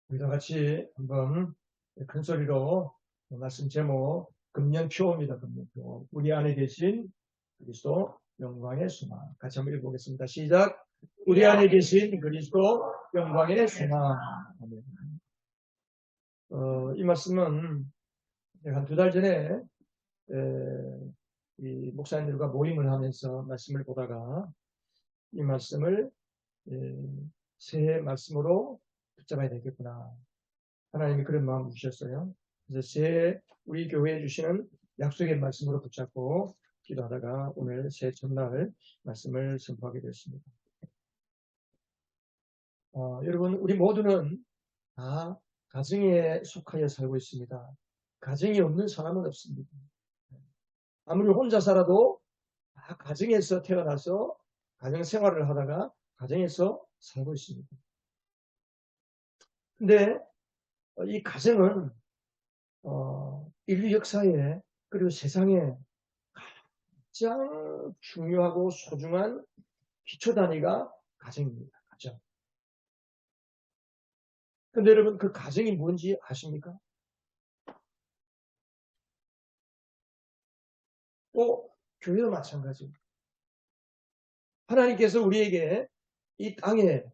우리 다 같이 한번 큰 소리로 말씀 제목 금년표입니다. 금년표. 우리 안에 계신 그리스도 영광의 수망. 같이 한번 읽어보겠습니다. 시작. 우리 안에 계신 그리스도 영광의 수망. 이 말씀은 한 2달 전에 이 목사님들과 모임을 하면서 말씀을 보다가 이 말씀을 새해 말씀으로 붙잡아야 되겠구나. 하나님이 그런 마음을 주셨어요. 그래서 새해 우리 교회에 주시는 약속의 말씀으로 붙잡고 기도하다가 오늘 새해 첫날 말씀을 선포하게 되었습니다. 여러분, 우리 모두는 다 가정에 속하여 살고 있습니다. 가정이 없는 사람은 없습니다. 아무리 혼자 살아도 다 가정에서 태어나서 가정 생활을 하다가 가정에서 살고 있습니다. 근데 이 가정은 인류 역사에 그리고 세상에 가장 중요하고 소중한 기초 단위가 가정입니다. 가정. 근데 여러분, 그 가정이 뭔지 아십니까? 또 교회도 마찬가지입니다. 하나님께서 우리에게 이 땅에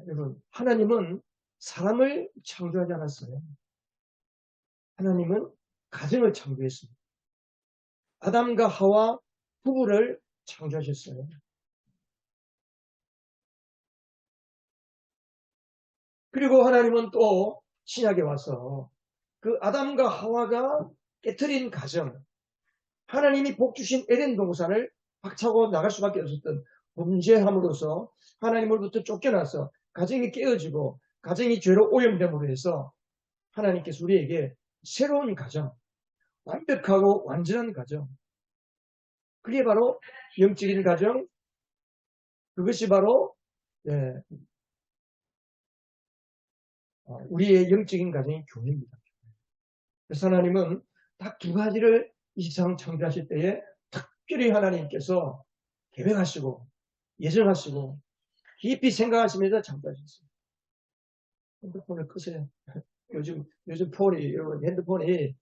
여러분, 하나님은 사람을 창조하지 않았어요. 하나님은 가정을 창조했습니다. 아담과 하와 부부를 창조하셨어요. 그리고 하나님은 또 신약에 와서 그 아담과 하와가 깨트린 가정, 하나님이 복 주신 에덴 동산을 박차고 나갈 수밖에 없었던 범죄함으로써 하나님으로부터 쫓겨나서 가정이 깨어지고 가정이 죄로 오염됨으로 해서 하나님께서 우리에게 새로운 가정, 완벽하고 완전한 가정, 그게 바로 영적인 가정, 그것이 바로 우리의 영적인 가정이 교회입니다. 그래서 하나님은 딱 2가지를 이 세상 창조하실 때에 특별히 하나님께서 계획하시고 예정하시고 깊이 생각하시면서 창조하셨어요. 핸드폰을 끄세요. 요즘 폰이, 여러분 핸드폰이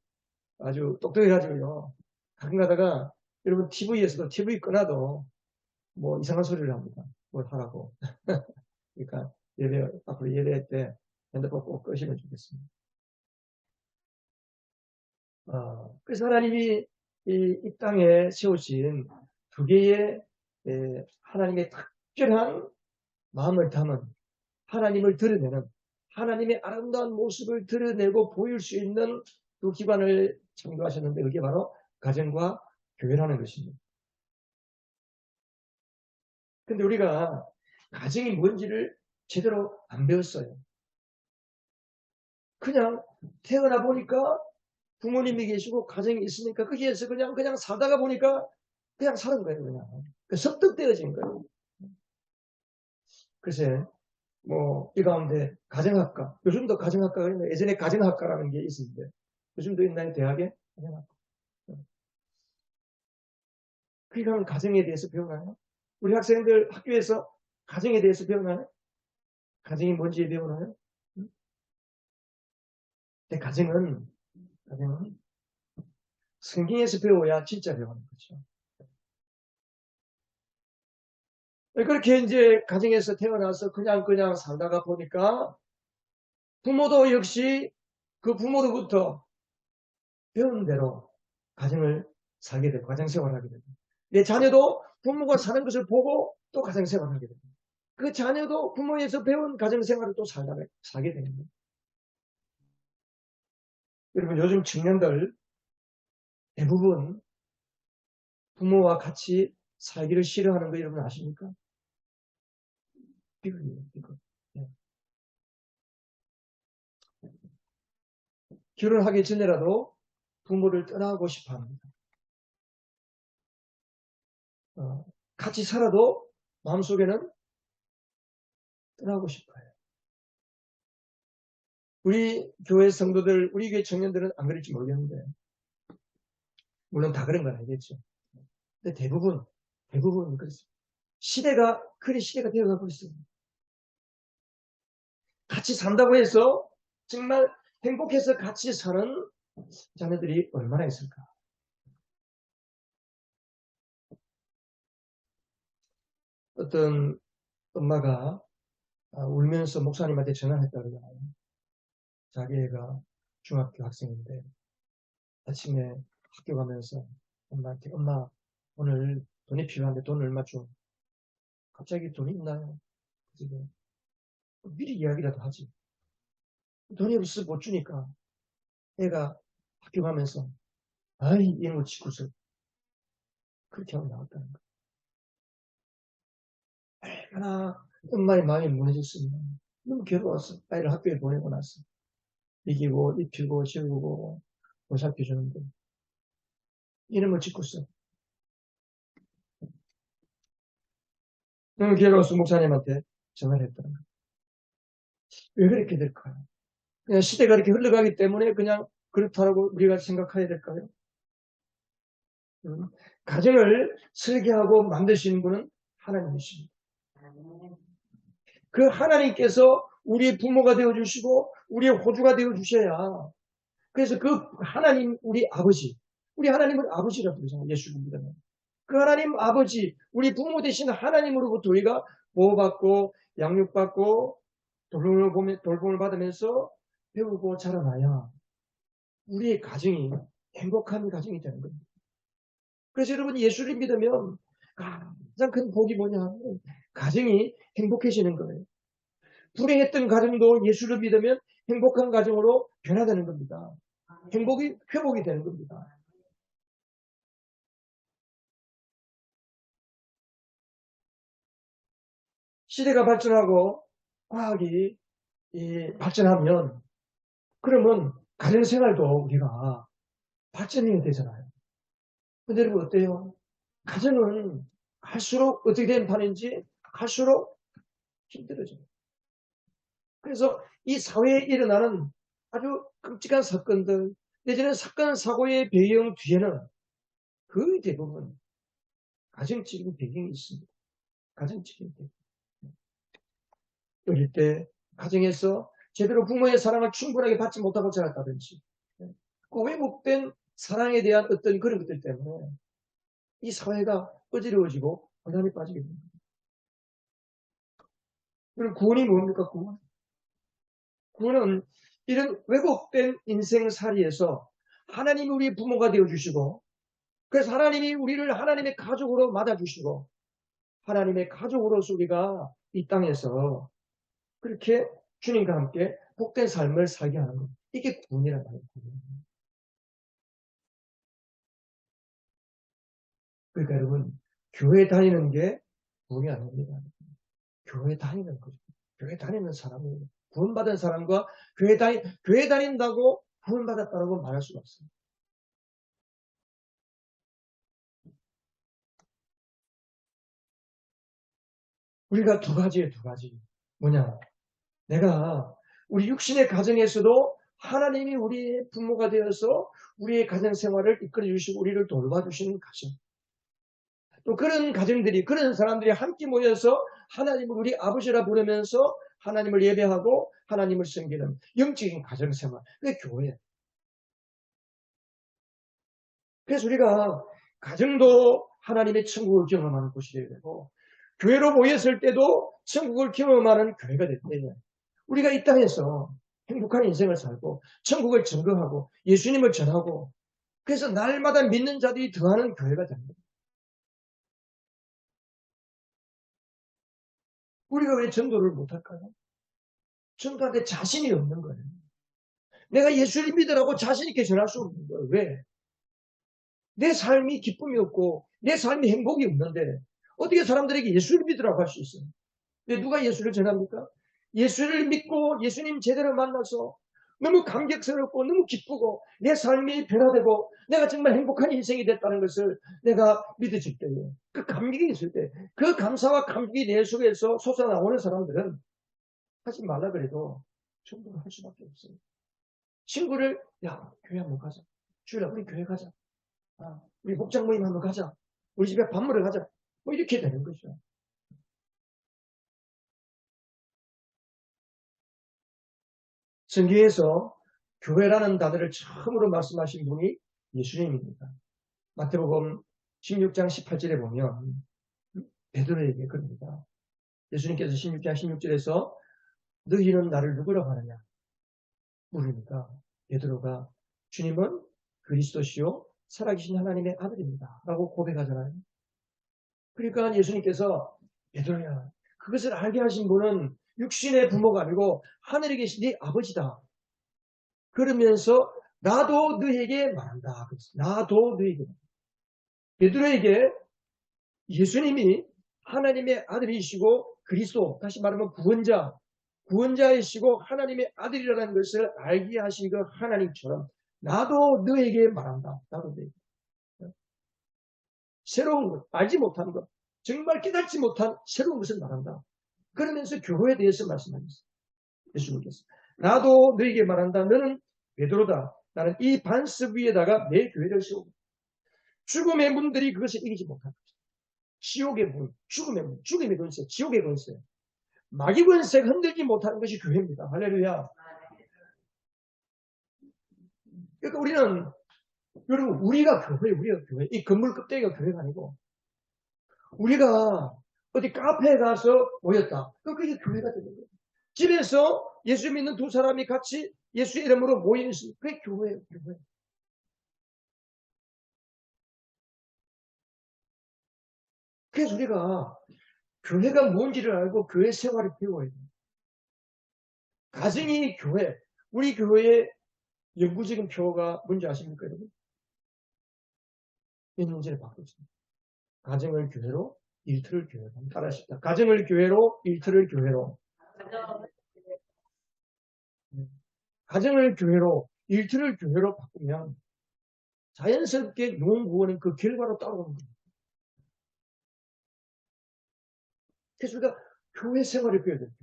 아주 똑똑해가지고요. 가끔 가다가 여러분 TV에서도 TV 끊어도 뭐 이상한 소리를 합니다. 뭘 하라고. 그러니까 앞으로 예배 때 핸드폰 꼭 끄시면 좋겠습니다. 그래서 하나님이 이 땅에 세우신 2개의 하나님의 특별한 마음을 담은 하나님을 드러내는 하나님의 아름다운 모습을 드러내고 보일 수 있는 그 기관을 창조하셨는데 그게 바로 가정과 교회라는 것입니다. 근데 우리가 가정이 뭔지를 제대로 안 배웠어요. 그냥 태어나 보니까 부모님이 계시고 가정이 있으니까 거기에서 그냥 살다가 보니까 그냥 사는 거예요. 그냥 섭득되어진 거예요. 글쎄 이 가운데 가정학과, 요즘도 가정학과가 있나요? 예전에 가정학과라는 게 있었는데 요즘도 있나요? 대학에? 가정학과. 그게 가면 가정에 대해서 배우나요? 우리 학생들 학교에서 가정에 대해서 배우나요? 가정이 뭔지 배우나요? 근데 가정은 성경에서 배워야 진짜 배우는 거죠. 그렇게 이제 가정에서 태어나서 그냥 살다가 보니까 부모도 역시 그 부모로부터 배운 대로 가정을 살게 되고 가정생활을 하게 됩니다. 내 자녀도 부모가 사는 것을 보고 또 가정생활을 하게 됩니다. 그 자녀도 부모에서 배운 가정생활을 또 살게 됩니다. 여러분 요즘 청년들 대부분 부모와 같이 살기를 싫어하는 거 여러분 아십니까? 비극이에요. 비극. 네. 결혼하기 전에라도 부모를 떠나고 싶어 합니다. 같이 살아도 마음속에는 떠나고 싶어요. 우리 교회 성도들, 우리 교회 청년들은 안 그럴지 모르겠는데 물론 다 그런 건 아니겠죠. 근데 대부분 그렇습니다. 시대가 되어가고 있습니다. 같이 산다고 해서 정말 행복해서 같이 사는 자녀들이 얼마나 있을까? 어떤 엄마가 울면서 목사님한테 전화했다고 그러잖아요. 자기 애가 중학교 학생인데 아침에 학교 가면서 엄마한테 엄마 오늘 돈이 필요한데 돈 얼마 줘? 갑자기 돈이 있나요? 지금 미리 이야기라도 하지. 돈이 없어 못 주니까 애가 학교 가면서 아이 이놈을 짓고서 그렇게 하고 나왔다는 거예요. 얼마나 엄마의 마음이 무너졌습니다. 너무 괴로웠어. 아이를 학교에 보내고 나서 이기고 입히고 재우고 보살펴주는데 이놈을 짓고서 너무 괴로워서 목사님한테 전화를 했다는 거예요. 왜 그렇게 될까요? 그냥 시대가 이렇게 흘러가기 때문에 그냥 그렇다고 우리가 생각해야 될까요? 가정을 설계하고 만드시는 분은 하나님이십니다. 그 하나님께서 우리의 부모가 되어주시고 우리의 호주가 되어주셔야 그래서 그 하나님 우리 아버지 우리 하나님은 아버지라고 그러잖아요. 예수를 믿으면 그 하나님 아버지 우리 부모 되신 하나님으로부터 우리가 보호받고 양육받고 돌봄을 받으면서 배우고 자라나야 우리의 가정이 행복한 가정이 되는 겁니다. 그래서 여러분 예수를 믿으면 가장 큰 복이 뭐냐 하면 가정이 행복해지는 거예요. 불행했던 가정도 예수를 믿으면 행복한 가정으로 변화되는 겁니다. 행복이 회복이 되는 겁니다. 시대가 발전하고 과학이 발전하면 그러면 가정생활도 우리가 발전해야 되잖아요. 근데 여러분 어때요? 가정은 갈수록 어떻게 된 판인지 갈수록 힘들어져요. 그래서 이 사회에 일어나는 아주 끔찍한 사건들, 내지는 사건, 사고의 배경 뒤에는 거의 대부분 가정적인 배경이 있습니다. 가정적인 배경. 어릴 때 가정에서 제대로 부모의 사랑을 충분하게 받지 못하고 자랐다든지 그 왜곡된 사랑에 대한 어떤 그런 것들 때문에 이 사회가 어지러워지고 혼란에 빠지게 됩니다. 그럼 구원이 뭡니까? 구원은 이런 왜곡된 인생살이에서 하나님이 우리의 부모가 되어주시고 그래서 하나님이 우리를 하나님의 가족으로 맞아주시고 하나님의 가족으로서 우리가 이 땅에서 그렇게 주님과 함께 복된 삶을 살게 하는 것. 이게 구원이라는 거예요. 그러니까 여러분 교회 다니는 게 구원이 아닙니다. 교회 다니는 거죠. 교회 다니는 사람이 구원받은 사람과 교회 다닌다고 구원받았다고 말할 수가 없어요. 우리가 두 가지예요, 두 가지. 뭐냐? 내가 우리 육신의 가정에서도 하나님이 우리의 부모가 되어서 우리의 가정 생활을 이끌어 주시고 우리를 돌봐주시는 가정. 또 그런 가정들이 그런 사람들이 함께 모여서 하나님을 우리 아버지라 부르면서 하나님을 예배하고 하나님을 섬기는 영적인 가정 생활. 그게 교회예요. 그래서 우리가 가정도 하나님의 천국을 경험하는 곳이 되어야 되고 교회로 모였을 때도 천국을 경험하는 교회가 될 때에 우리가 이 땅에서 행복한 인생을 살고 천국을 증거하고 예수님을 전하고 그래서 날마다 믿는 자들이 더하는 교회가 됩니다. 우리가 왜 전도를 못할까요? 전도한테 자신이 없는 거예요. 내가 예수를 믿으라고 자신 있게 전할 수 없는 거예요. 왜? 내 삶이 기쁨이 없고 내 삶이 행복이 없는데 어떻게 사람들에게 예수를 믿으라고 할 수 있어요? 근데 누가 예수를 전합니까? 예수를 믿고 예수님 제대로 만나서 너무 감격스럽고 너무 기쁘고 내 삶이 변화되고 내가 정말 행복한 인생이 됐다는 것을 내가 믿어질 때에 그 감격이 있을 때 그 감사와 감격이 내 속에서 솟아나오는 사람들은 하지 말라 그래도 전도를 할 수밖에 없어요. 친구를 야 교회 한번 가자. 주일날 우리 교회 가자. 우리 목장 모임 한번 가자. 우리 집에 밥 먹으러 가자. 뭐 이렇게 되는 거죠. 성경에서 교회라는 단어를 처음으로 말씀하신 분이 예수님입니다. 마태복음 16장 18절에 보면 베드로에게 그럽니다. 예수님께서 16장 16절에서 너희는 나를 누구라고 하느냐 물으니까 베드로가 주님은 그리스도시요 살아계신 하나님의 아들입니다 라고 고백하잖아요. 그러니까 예수님께서 베드로야, 그것을 알게 하신 분은 육신의 부모가 아니고 하늘에 계신 네 아버지다. 그러면서 나도 너에게 말한다. 나도 너에게 말한다. 베드로에게 예수님이 하나님의 아들이시고 그리스도, 다시 말하면 구원자이시고 하나님의 아들이라는 것을 알게 하신 그 하나님처럼 나도 너에게 말한다. 나도 너에게. 새로운 것, 알지 못한 것, 정말 깨닫지 못한 새로운 것을 말한다. 그러면서 교회에 대해서 말씀하셨어요. 예수님께서. 나도 너에게 말한다. 너는 베드로다. 나는 이 반석 위에다가 내 교회를 세우고 죽음의 문들이 그것을 이기지 못한다. 지옥의 문, 죽음의 문, 죽음의 권세, 지옥의 권세, 마귀 권세가 흔들지 못하는 것이 교회입니다. 할렐루야. 그러니까 우리는, 여러분, 우리가 교회. 이 건물 껍데기가 교회가 아니고, 우리가 어디 카페에 가서 모였다. 그게 교회가 되는 거예요. 집에서 예수 믿는 두 사람이 같이 예수의 이름으로 모이는 것이 그게 교회예요. 교회. 그래서 우리가 교회가 뭔지를 알고 교회 생활을 배워야 돼요. 가정이 교회. 우리 교회의 영구적인 표가 뭔지 아십니까, 여러분? 이 문제를 바꾸었습니다. 가정을 교회로, 일터를 교회로. 따라하십시다. 가정을 교회로, 일터를 교회로. 가정을 교회로, 일터를 교회로 바꾸면 자연스럽게 영혼 구원은 그 결과로 따라오는 겁니다. 그래서 우리가 교회 생활을 배워야 됩니다.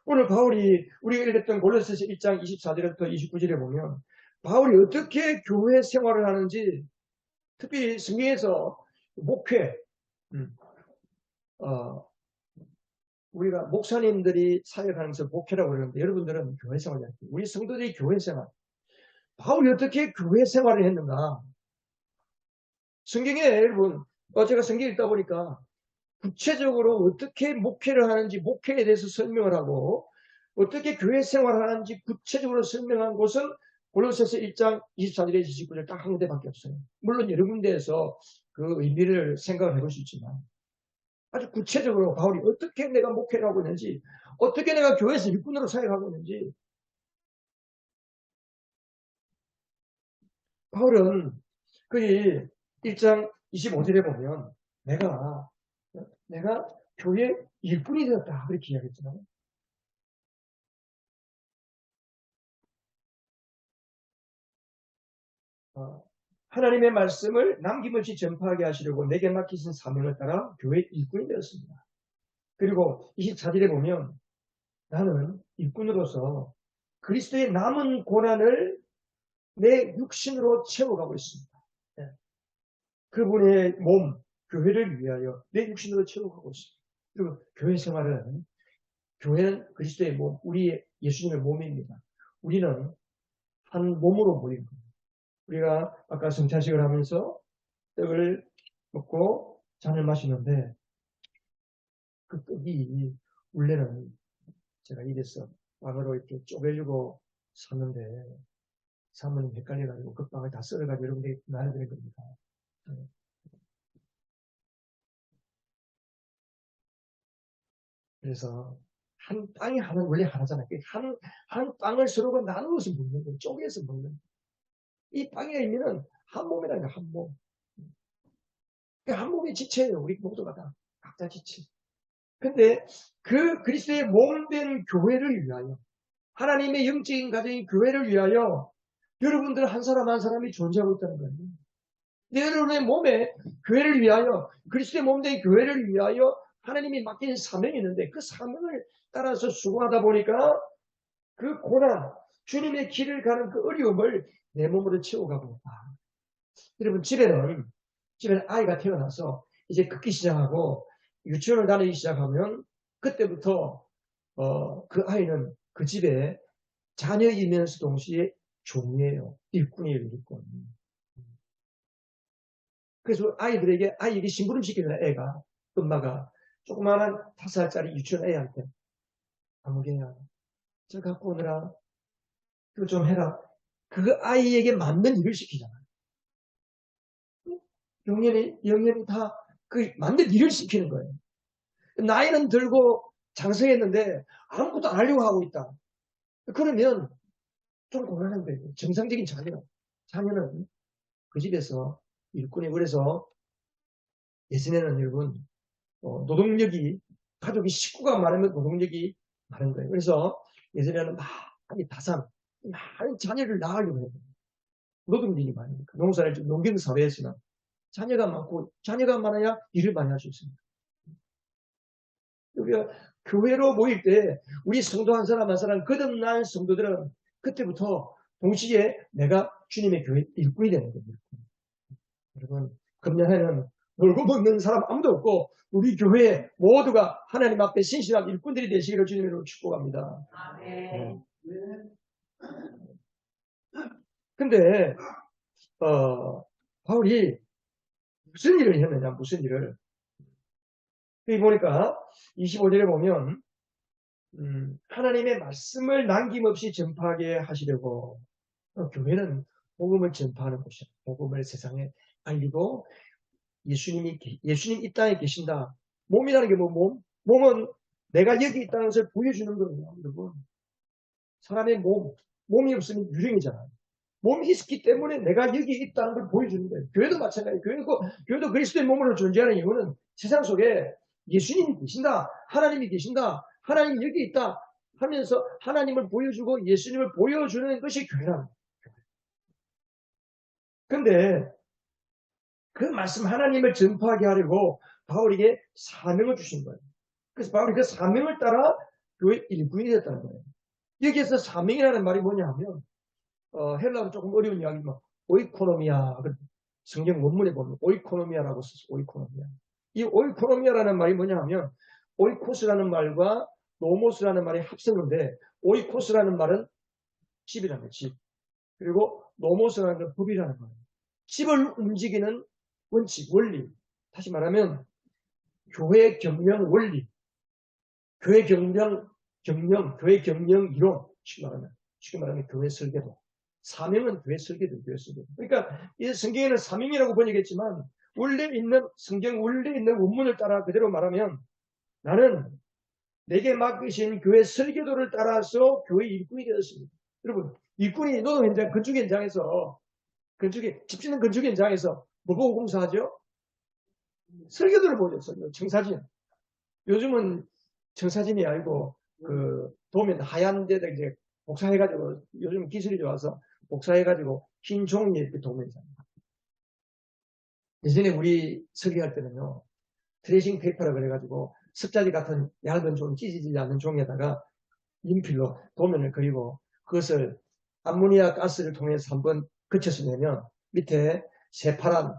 오늘 바울이 우리가 읽었던 골로새서 1장 24절부터 29절에 보면 바울이 어떻게 교회 생활을 하는지, 특히 성경에서 목회, 우리가 목사님들이 사역하면서 목회라고 그러는데 여러분들은 교회 생활을 해요. 우리 성도들이 교회 생활. 바울이 어떻게 교회 생활을 했는가? 성경에 여러분, 제가 성경 읽다 보니까 구체적으로 어떻게 목회를 하는지 목회에 대해서 설명을 하고 어떻게 교회 생활을 하는지 구체적으로 설명한 곳은 골로새서 1장 24절에서 29절 딱 한 군데밖에 없어요. 물론 여러 군데에서 그 의미를 생각을 해볼 수 있지만 아주 구체적으로 바울이 어떻게 내가 목회를 하고 있는지, 어떻게 내가 교회에서 일꾼으로 사역하고 있는지. 바울은 그 1장 25절에 보면 내가 교회 일꾼이 되었다 그렇게 이야기했잖아요. 하나님의 말씀을 남김없이 전파하게 하시려고 내게 맡기신 사명을 따라 교회 일꾼이 되었습니다. 그리고 24절에 보면 나는 일꾼으로서 그리스도의 남은 고난을 내 육신으로 채워가고 있습니다. 그분의 몸, 교회를 위하여 내 육신으로 채워가고 있습니다. 그리고 교회는 그리스도의 몸, 우리의 예수님의 몸입니다. 우리는 한 몸으로 모인 겁니다. 우리가 아까 성찬식을 하면서 떡을 먹고 잔을 마시는데 그 떡이 원래는 제가 입에서 빵으로 이렇게 쪼개주고 샀는데 사모님 헷갈려가지고 그 빵을 다 썰어가지고 여러분들이 나눠드린 겁니다. 그래서 한 빵이 원래 하나잖아요. 한 빵을 서로가 나누어서 먹는 거예요. 쪼개서 먹는 거예요. 이 빵의 의미는 한 몸이라는 거예요. 한 몸. 한 몸의 지체예요. 우리 모두가 다 각자 지체. 근데 그 그리스도의 몸된 교회를 위하여, 하나님의 영적인 가정인 교회를 위하여 여러분들 한 사람 한 사람이 존재하고 있다는 거예요. 여러분의 몸에 교회를 위하여, 그리스도의 몸된 교회를 위하여 하나님이 맡긴 사명이 있는데 그 사명을 따라서 수고하다 보니까 그 고난, 주님의 길을 가는 그 어려움을 내 몸으로 채워가고 있다. 여러분 집에는 아이가 태어나서 이제 걷기 시작하고 유치원을 다니기 시작하면 그때부터 그 아이는 그 집에 자녀이면서 동시에 종이에요. 일꾼이에요, 일꾼. 그래서 아이에게 심부름 시키는 애가, 엄마가 조그마한 5살짜리 유치원 애한테, 아무개야, 저 갖고 오느라, 그거 좀 해라. 그 아이에게 맞는 일을 시키잖아. 영연이 다 그 맞는 일을 시키는 거예요. 나이는 들고 장성했는데 아무것도 안 하려고 하고 있다. 그러면 좀 곤란한 거예요. 정상적인 자녀는 그 집에서 일꾼이. 그래서 예전에는 여러분 노동력이, 가족이 식구가 많으면 노동력이 많은 거예요. 그래서 예전에는 많이 많은 자녀를 낳으려고 해요. 노동력이 많으니까. 농사를 농경사회에서는 자녀가 많고, 자녀가 많아야 일을 많이 할 수 있습니다. 우리가 교회로 모일 때 우리 성도 한 사람 한 사람 거듭난 성도들은 그때부터 동시에 내가 주님의 교회 일꾼이 되는 겁니다. 여러분, 금년에는 놀고 먹는 사람 아무도 없고 우리 교회 모두가 하나님 앞에 신실한 일꾼들이 되시기를 주님으로 축복합니다. 네. 근데 바울이 무슨 일을 했느냐, 무슨 일을. 여기 보니까 25절에 보면 하나님의 말씀을 남김없이 전파하게 하시려고. 교회는 복음을 전파하는 곳이야. 복음을 세상에 알리고 예수님 이 땅에 계신다. 몸이라는 게 몸? 몸은 내가 여기 있다는 것을 보여주는 거예요, 여러분. 사람의 몸이 없으면 유령이잖아요. 몸이 있기 때문에 내가 여기 있다는 걸 보여주는 거예요. 교회도 마찬가지예요. 교회도 그리스도의 몸으로 존재하는 이유는 세상 속에 예수님이 계신다, 하나님이 계신다, 하나님이 여기 있다 하면서 하나님을 보여주고 예수님을 보여주는 것이 교회라는 거예요. 근데 그 말씀 하나님을 전파하게 하려고 바울에게 사명을 주신 거예요. 그래서 바울이 그 사명을 따라 교회 일꾼이 됐다는 거예요. 여기에서 사명이라는 말이 뭐냐 하면 헬라어로 조금 어려운 이야기지만 오이코노미아, 성경 원문에 보면 오이코노미아라고 썼어요. 오이코노미아. 이 오이코노미아라는 말이 뭐냐 하면 오이코스라는 말과 노모스라는 말이 합성인데, 오이코스라는 말은 집이라는 거예요. 집. 그리고 노모스라는 건 법이라는 거예요. 집을 움직이는 원칙, 원리. 다시 말하면 교회 경영 원리, 교회 경영 교회 경영 이론. 쉽게 말하면 교회 설계도. 사명은 교회 설계도, 교회 설계도. 그러니까 이 성경에는 사명이라고 번역했지만 성경 원래 있는 원문을 따라 그대로 말하면 나는 내게 맡기신 교회 설계도를 따라서 교회 일꾼이 되었습니다. 여러분, 일꾼이 노동 현장, 건축 현장에서 집 짓는 건축 현장에서 뭐 보고 공사하죠? 설계도를 보죠. 청사진. 요즘은 청사진이 아니고 도면 하얀 데다 이제 복사해가지고, 요즘 기술이 좋아서 복사해가지고 흰 종이에 이렇게 도면이잖아요. 예전에 우리 설계할 때는요, 트레이싱 페이퍼라 그래가지고 습자지 같은 얇은 종, 찢어지지 않는 종에다가 인필로 도면을 그리고 그것을 암모니아 가스를 통해서 한번 거쳐서 내면 밑에 새파란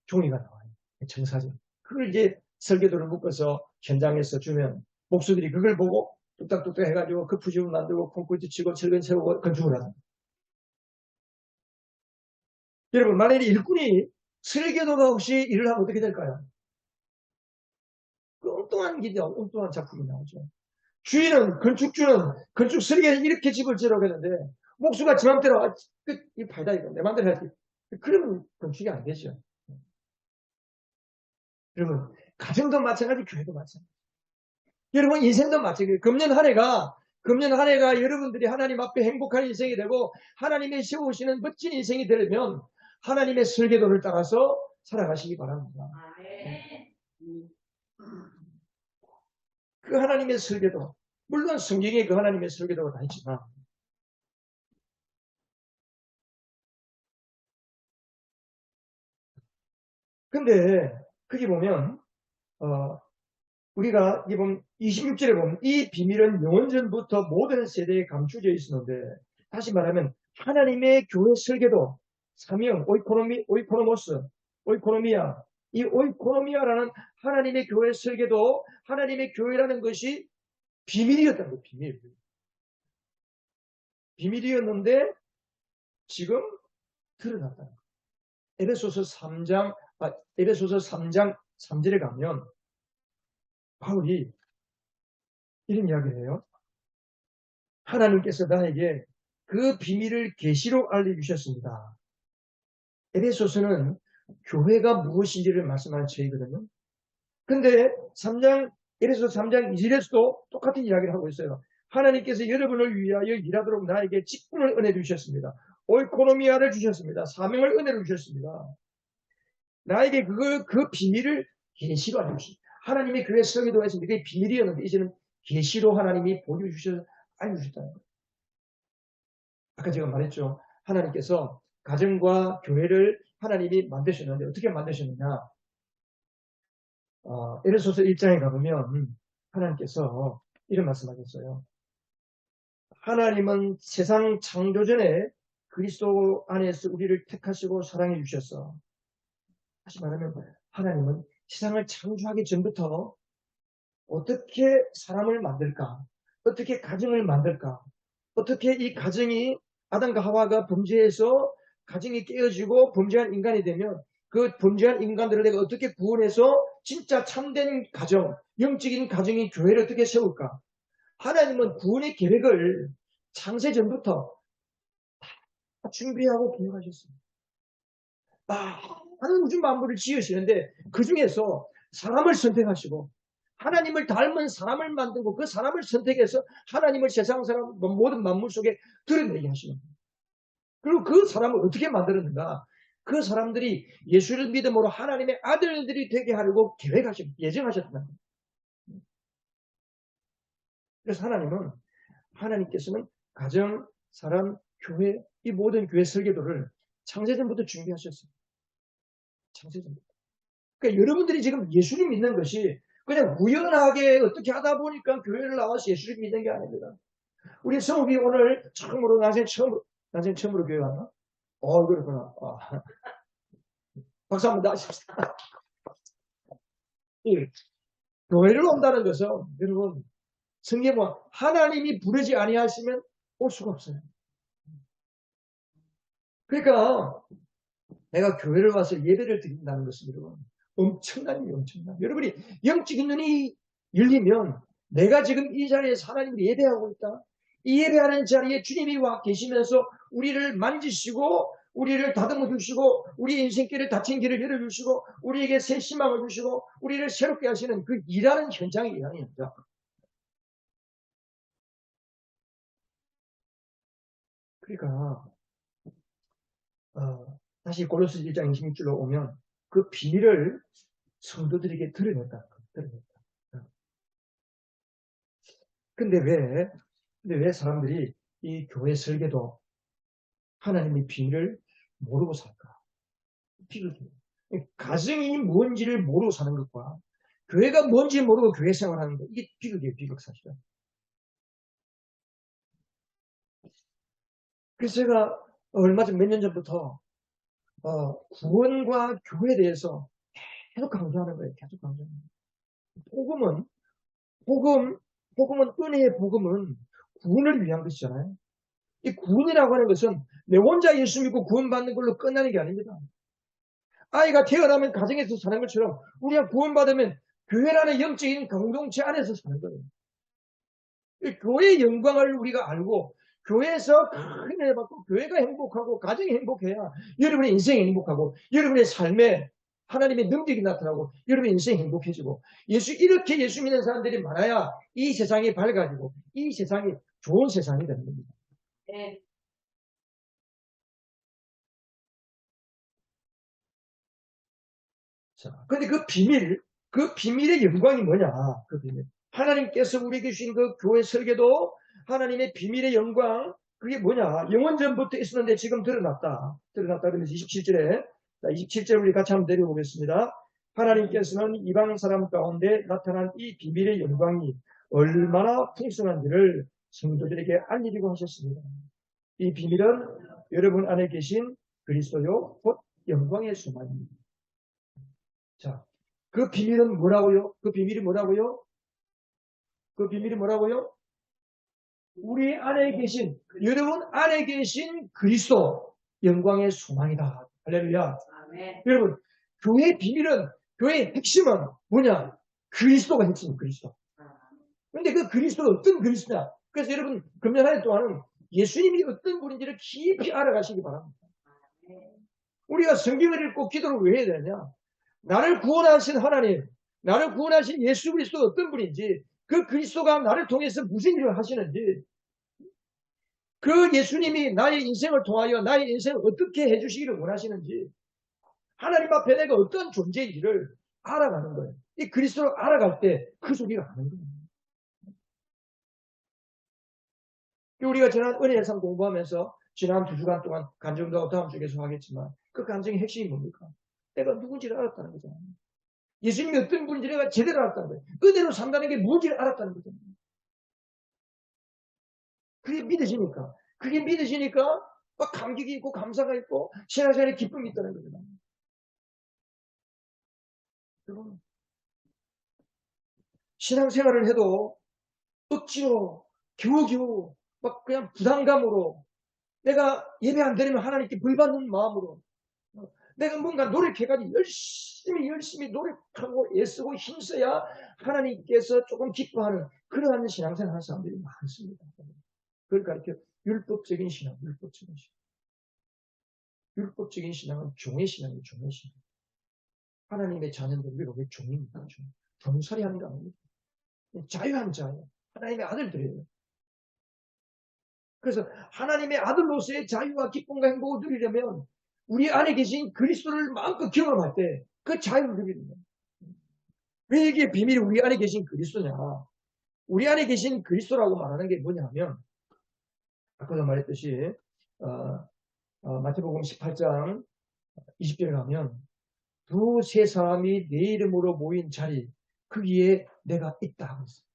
종이가 나와요. 청사진. 그걸 이제 설계도를 묶어서 현장에서 주면 목수들이 그걸 보고 뚝딱뚝딱 해가지고 그 푸집을 만들고 콘크리트 치고 철근 세우고 건축을 하는. 여러분, 만약에 일꾼이 설계도가 없이 일을 하면 어떻게 될까요? 그 엉뚱한 길이 엉뚱한 작품이 나오죠. 건축주는 건축 설계는 이렇게 집을 지으라고 했는데 목수가 지 맘대로 이 파이다 이거 내 맘대로 해야지. 그러면 건축이 안 되죠. 여러분, 가정도 마찬가지, 교회도 마찬가지. 여러분, 인생도 마찬가지. 금년 한 해가 여러분들이 하나님 앞에 행복한 인생이 되고 하나님의 세우시는 멋진 인생이 되려면 하나님의 설계도를 따라서 살아가시기 바랍니다. 그 하나님의 설계도, 물론 성경에 그 하나님의 설계도가 다 있지만, 근데 거기 보면 우리가 이번 26절에 보면 이 비밀은 영원전부터 모든 세대에 감추져 있었는데, 다시 말하면 하나님의 교회 설계도, 사명, 오이코노미아, 이 오이코노미아라는 하나님의 교회 설계도, 하나님의 교회라는 것이 비밀이었다는 거예요. 비밀. 비밀이었는데 지금 드러났다는 거예요. 에베소서 3장 3절에 가면 바울이 이런 이야기를 해요. 하나님께서 나에게 그 비밀을 계시로 알려주셨습니다. 에베소서는 교회가 무엇인지를 말씀하는 책이거든요. 근데 에베소서 3장 2절에서도 똑같은 이야기를 하고 있어요. 하나님께서 여러분을 위하여 일하도록 나에게 직분을 은혜 주셨습니다. 오이코노미아를 주셨습니다. 사명을 은혜로 주셨습니다. 나에게 그 비밀을 계시로 알려주십니다. 하나님이 교회 설계도에서 그게 비밀이었는데 이제는 계시로 하나님이 보여주셔서 알려주셨다는 거예요. 아까 제가 말했죠. 하나님께서 가정과 교회를 하나님이 만드셨는데 어떻게 만드셨느냐. 에베소서 1장에 가보면 하나님께서 이런 말씀하셨어요. 하나님은 세상 창조 전에 그리스도 안에서 우리를 택하시고 사랑해 주셨어. 다시 말하면 하나님은 세상을 창조하기 전부터 어떻게 사람을 만들까? 어떻게 가정을 만들까? 어떻게 이 가정이 아담과 하와가 범죄해서 가정이 깨어지고 범죄한 인간이 되면 그 범죄한 인간들을 내가 어떻게 구원해서 진짜 참된 가정, 영적인 가정이 교회를 어떻게 세울까? 하나님은 구원의 계획을 창세 전부터 다 준비하고 계획하셨습니다. 많은 우주 만물을 지으시는데 그 중에서 사람을 선택하시고 하나님을 닮은 사람을 만들고 그 사람을 선택해서 하나님을 세상 사람 모든 만물 속에 드러내게 하시는 거예요. 그리고 그 사람을 어떻게 만들었는가? 그 사람들이 예수를 믿음으로 하나님의 아들들이 되게 하려고 예정하셨다는 거예요. 그래서 하나님께서는 가정, 사람, 교회, 이 모든 교회 설계도를 창세전부터 준비하셨어요. 창세전부터. 그러니까 여러분들이 지금 예수를 믿는 것이 그냥 우연하게 어떻게 하다 보니까 교회를 나와서 예수를 믿는 게 아닙니다. 우리 성욱이 오늘 처음으로 난생 처음으로 교회 왔나? 그렇구나. 박수 한번 다십시다. 교회를 온다는 것은 여러분 성경에 보면 하나님이 부르지 아니하시면 올 수가 없어요. 그러니까 내가 교회를 와서 예배를 드린다는 것은 여러분 엄청난. 여러분이 영적인 눈이 열리면 내가 지금 이 자리에서 하나님을 예배하고 있다. 이 예배하는 자리에 주님이 와 계시면서 우리를 만지시고 우리를 다듬어 주시고 우리 인생길을 닫힌 길을 열어주시고 우리에게 새 희망을 주시고 우리를 새롭게 하시는 그 일하는 현장이 일하는 현장. 그러니까 다시 고로스 1장 26절로 오면 그 비밀을 성도들에게 드러냈다. 근데 왜 사람들이 이 교회 설계도 하나님의 비밀을 모르고 살까? 비극이에요. 가정이 뭔지를 모르고 사는 것과 교회가 뭔지 모르고 교회 생활하는 것, 이게 비극이에요. 비극 사실은. 그래서 제가 얼마 전 몇 년 전부터 구원과 교회에 대해서 계속 강조하는 거예요. 계속 강조하는 거예요. 복음은 은혜의 복음은 구원을 위한 것이잖아요. 이 구원이라고 하는 것은 내 혼자 예수 믿고 구원받는 걸로 끝나는 게 아닙니다. 아이가 태어나면 가정에서 사는 것처럼 우리가 구원받으면 교회라는 영적인 공동체 안에서 사는 거예요. 교회의 영광을 우리가 알고 교회에서 큰 은혜 받고 교회가 행복하고 가정이 행복해야 여러분의 인생이 행복하고 여러분의 삶에 하나님의 능력이 나타나고 여러분의 인생이 행복해지고 이렇게 예수 믿는 사람들이 많아야 이 세상이 밝아지고 이 세상이 좋은 세상이 되는 겁니다. 네. 자, 근데 그 비밀의 영광이 뭐냐? 그 비밀. 하나님께서 우리에게 주신 그 교회 설계도 하나님의 비밀의 영광, 그게 뭐냐? 영원전부터 있었는데 지금 드러났다. 그러면서 27절에, 27절 우리 같이 한번 내려보겠습니다. 하나님께서는 이방 사람 가운데 나타난 이 비밀의 영광이 얼마나 풍성한지를 성도들에게 알리려고 하셨습니다. 이 비밀은 여러분 안에 계신 그리스도요, 곧 영광의 수만입니다. 자, 그 비밀은 뭐라고요? 그 비밀이 뭐라고요? 우리 안에 계신, 여러분 안에 계신 그리스도 영광의 소망이다. 할렐루야. 아멘. 여러분, 교회의 비밀은, 교회의 핵심은 뭐냐? 그리스도가 핵심이에요. 그리스도. 근데 그 그리스도가 어떤 그리스도냐? 그래서 여러분 금년 한 해 동안은 예수님이 어떤 분인지를 깊이 알아가시기 바랍니다. 우리가 성경을 읽고 기도를 왜 해야 되냐? 나를 구원하신 하나님, 나를 구원하신 예수 그리스도가 어떤 분인지, 그 그리스도가 나를 통해서 무슨 일을 하시는지, 그 예수님이 나의 인생을 통하여 나의 인생을 어떻게 해주시기를 원하시는지, 하나님 앞에 내가 어떤 존재인지를 알아가는 거예요. 이 그리스도를 알아갈 때 그 소리가 가는 거예요. 우리가 지난 은혜상 공부하면서 지난 2주간 동안 간증도 다음 주에 계속하겠지만 그 간증의 핵심이 뭡니까? 내가 누군지를 알았다는 거잖아요. 예수님이 어떤 분인지 내가 제대로 알았다는 거예요. 은혜로 산다는 게 뭔지를 알았다는 거잖아요. 그게 믿으시니까. 그게 믿으시니까 막 감격이 있고 감사가 있고 신앙생활에 기쁨이 있다는 거잖아요. 여러분, 신앙생활을 해도 억지로 겨우겨우 막 그냥 부담감으로 내가 예배 안 드리면 하나님께 벌받는 마음으로 내가 뭔가 노력해가지고 열심히 노력하고 애쓰고 힘써야 하나님께서 조금 기뻐하는 그러한 신앙생활 하는 사람들이 많습니다. 그러니까 이렇게 율법적인 신앙, 율법적인 신앙. 율법적인 신앙은 종의 신앙이에요, 종의 신앙. 하나님의 자녀들, 우리가 왜 종입니까? 종살이 하는 거 아닙니까? 자유한 자예요. 하나님의 아들들이에요. 그래서 하나님의 아들로서의 자유와 기쁨과 행복을 누리려면 우리 안에 계신 그리스도를 마음껏 경험할 때 그 자유를 누리는 거예요. 왜 이게 비밀이 우리 안에 계신 그리스도냐? 우리 안에 계신 그리스도라고 말하는 게 뭐냐면 아까도 말했듯이 마태복음 18장 20절에 가면 두세 사람이 내 이름으로 모인 자리 거기에 내가 있다 하고 있어요.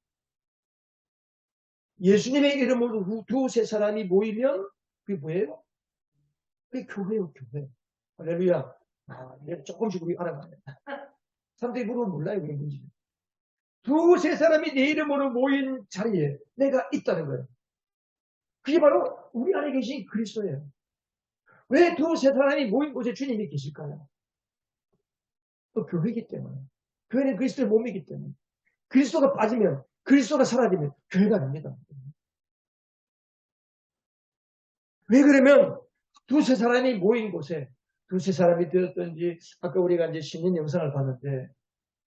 예수님의 이름으로 두세 사람이 모이면 그게 뭐예요? 그게 교회요, 교회. 할렐루야. 조금씩 우리 알아가야 돼. 사람들이 물으면 몰라요, 그게 뭔지. 두세 사람이 내 이름으로 모인 자리에 내가 있다는 거예요. 그게 바로 우리 안에 계신 그리스도예요. 왜 두세 사람이 모인 곳에 주님이 계실까요? 또 교회이기 때문에. 교회는 그리스도의 몸이기 때문에. 그리스도가 빠지면, 그리스도가 사라지면 교회가 됩니다. 왜 그러면 두세 사람이 모인 곳에 두세 사람이 되었던지 아까 우리가 이제 신년 영상을 봤는데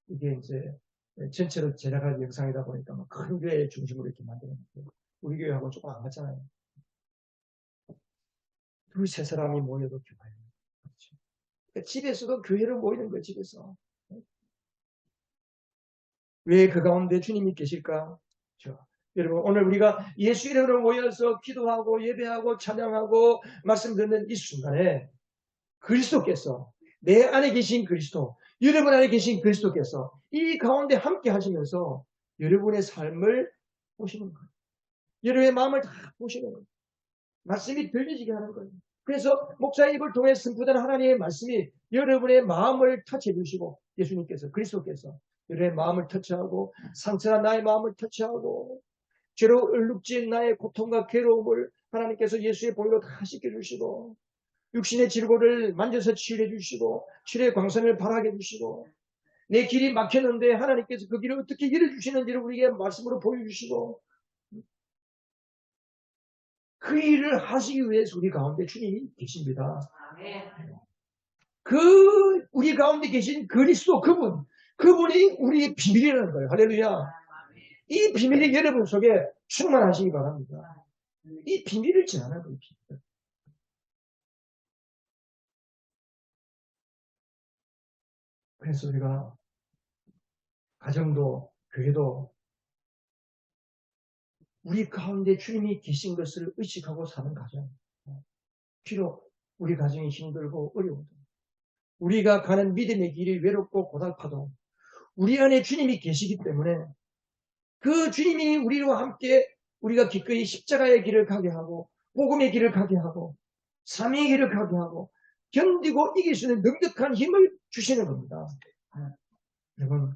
이게 이제 전체로 제작할 영상이다 보니까 큰 교회 중심으로 이렇게 만들었는데 우리 교회하고는 조금 안 맞잖아요. 두세 사람이 모여도 교회. 그렇죠. 그러니까 집에서도 교회를 모이는 거예요. 집에서. 왜 그 가운데 주님이 계실까? 그렇죠. 여러분 오늘 우리가 예수 이름으로 모여서 기도하고 예배하고 찬양하고 말씀 듣는 이 순간에 그리스도께서 내 안에 계신 그리스도, 여러분 안에 계신 그리스도께서 이 가운데 함께 하시면서 여러분의 삶을 보시는 거예요. 여러분의 마음을 다 보시는 거예요. 말씀이 들리지게 하는 거예요. 그래서 목사의 입을 통해 선포되는 하나님의 말씀이 여러분의 마음을 터치해 주시고 예수님께서 그리스도께서 여러분의 마음을 터치하고 상처난 나의 마음을 터치하고 죄로 얼룩진 나의 고통과 괴로움을 하나님께서 예수의 보혈로 다 씻겨주시고 육신의 질고를 만져서 치유해 주시고 치료의 광선을 발하게 해주시고 내 길이 막혔는데 하나님께서 그 길을 어떻게 열어주시는지를 우리에게 말씀으로 보여주시고 그 일을 하시기 위해서 우리 가운데 주님이 계십니다. 그 우리 가운데 계신 그리스도 그분이 우리의 비밀이라는 거예요. 할렐루야. 이 비밀이 여러분 속에 충만하시기 바랍니다. 이 비밀을 지나는 거예요. 비밀. 그래서 우리가 가정도 교회도 우리 가운데 주님이 계신 것을 의식하고 사는 가정. 비록 우리 가정이 힘들고 어려워도 우리가 가는 믿음의 길이 외롭고 고달파도 우리 안에 주님이 계시기 때문에 그 주님이 우리와 함께 우리가 기꺼이 십자가의 길을 가게 하고 복음의 길을 가게 하고 삶의 길을 가게 하고 견디고 이길 수 있는 넉넉한 힘을 주시는 겁니다. 여러분,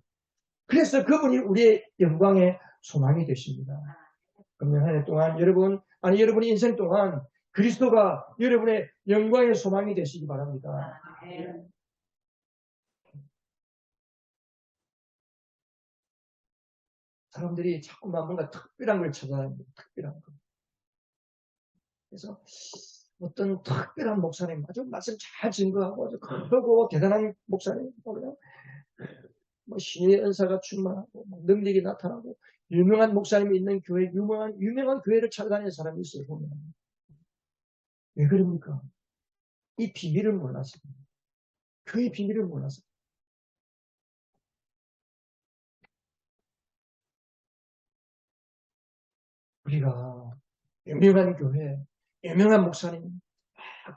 그래서 그분이 우리의 영광의 소망이 되십니다. 금년 한 해 동안 여러분의 인생 동안 그리스도가 여러분의 영광의 소망이 되시기 바랍니다. 사람들이 자꾸만 뭔가 특별한 걸 찾아다닙니다. 특별한 거. 그래서 어떤 특별한 목사님, 아주 말씀 잘 증거하고 아주 크고 대단한 목사님, 그냥 뭐 신의 은사가 충만하고 능력이 나타나고 유명한 목사님이 있는 교회, 유명한 교회를 찾아다니는 사람이 있어요. 보면 왜 그럽니까? 이 비밀을 몰라서, 교회 비밀을 몰라서. 우리가 유명한 교회, 유명한 목사님,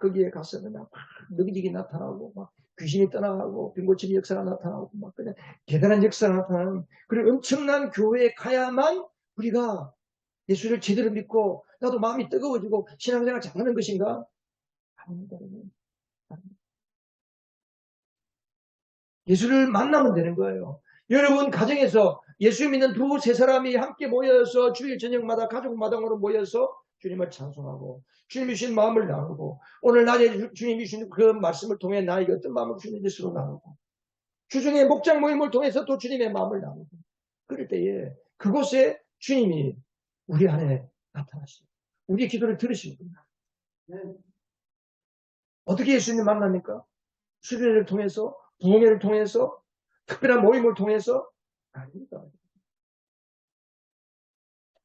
거기에 가서 그냥 막 능력이 나타나고 막 귀신이 떠나가고 빈고침의 역사가 나타나고 막 그냥 대단한 역사가 나타나는 그런 엄청난 교회에 가야만 우리가 예수를 제대로 믿고 나도 마음이 뜨거워지고 신앙생활 잘하는 것인가? 아닙니다. 예수를 만나면 되는 거예요. 여러분 가정에서 예수 믿는 두세 사람이 함께 모여서 주일 저녁마다 가족마당으로 모여서 주님을 찬송하고 주님이 주신 마음을 나누고 오늘 낮에 주님이 주신 그 말씀을 통해 나에게 어떤 마음을 주는지 서로 나누고 주중에 목장 모임을 통해서 또 주님의 마음을 나누고 그럴 때에 그곳에 주님이 우리 안에 나타나시고 우리의 기도를 들으시는 겁니다. 어떻게 예수님 만납니까? 수련회를 통해서 부흥회를 통해서 특별한 모임을 통해서 아닙니다.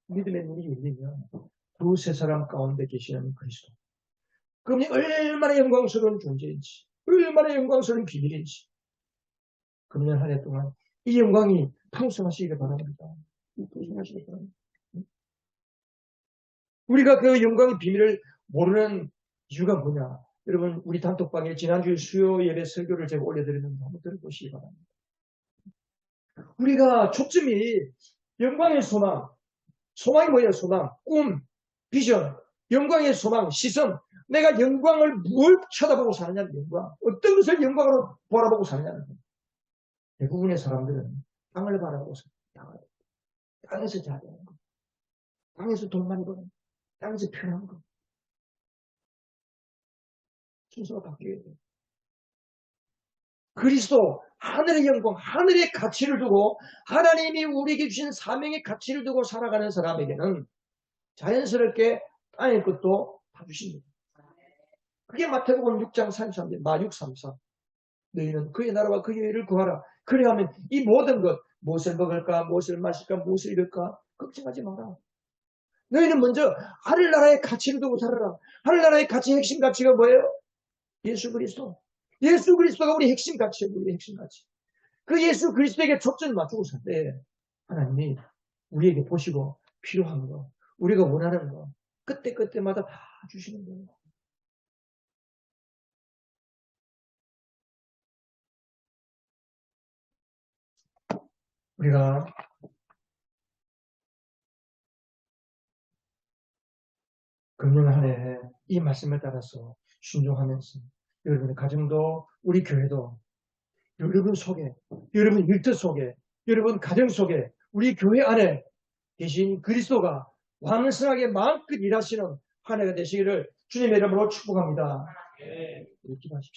믿음의 눈이 열리면 두세 사람 가운데 계시는 그리스도. 그분이 얼마나 영광스러운 존재인지, 얼마나 영광스러운 비밀인지. 금년 한 해 동안 이 영광이 풍성하시기를 바랍니다. 풍성하시기를 바랍니다. 우리가 그 영광의 비밀을 모르는 이유가 뭐냐? 여러분, 우리 단톡방에 지난주에 수요 예배 설교를 제가 올려드렸는데 한번 들어보시기 바랍니다. 우리가 초점이 영광의 소망, 소망이 뭐예요? 소망, 꿈, 비전, 영광의 소망, 시선. 내가 영광을 뭘 쳐다보고 사느냐는 영광. 어떤 것을 영광으로 바라보고 사느냐는 거예요. 대부분의 사람들은 땅을 바라보고 살아요. 땅에서 잘하는 거. 땅에서 돈 많이 버는 거. 땅에서 편한 거. 순서가 바뀌어야 돼요. 그리스도, 하늘의 영광, 하늘의 가치를 두고 하나님이 우리에게 주신 사명의 가치를 두고 살아가는 사람에게는 자연스럽게 땅의 것도 다 주십니다. 그게 마태복음 6장 33절, 마육 34. 너희는 그의 나라와 그의 의를 구하라. 그래야하면 이 모든 것, 무엇을 먹을까, 무엇을 마실까, 무엇을 입을까, 걱정하지 마라. 너희는 먼저 하늘나라의 가치를 두고 살아라. 하늘나라의 가치, 핵심 가치가 뭐예요? 예수 그리스도. 예수 그리스도가 우리 핵심 가치예요. 우리 핵심 가치. 그 예수 그리스도에게 초점을 맞추고 살 때 하나님이 우리에게 보시고 필요한 거, 우리가 원하는 거, 그때마다 다 주시는 거예요. 우리가 금년 한 해 이 말씀을 따라서 순종하면서 여러분의 가정도 우리 교회도 여러분 속에, 여러분 일터 속에, 여러분 가정 속에 우리 교회 안에 계신 그리스도가 왕성하게 마음껏 일하시는 한 해가 되시기를 주님의 이름으로 축복합니다. 기도하십시오.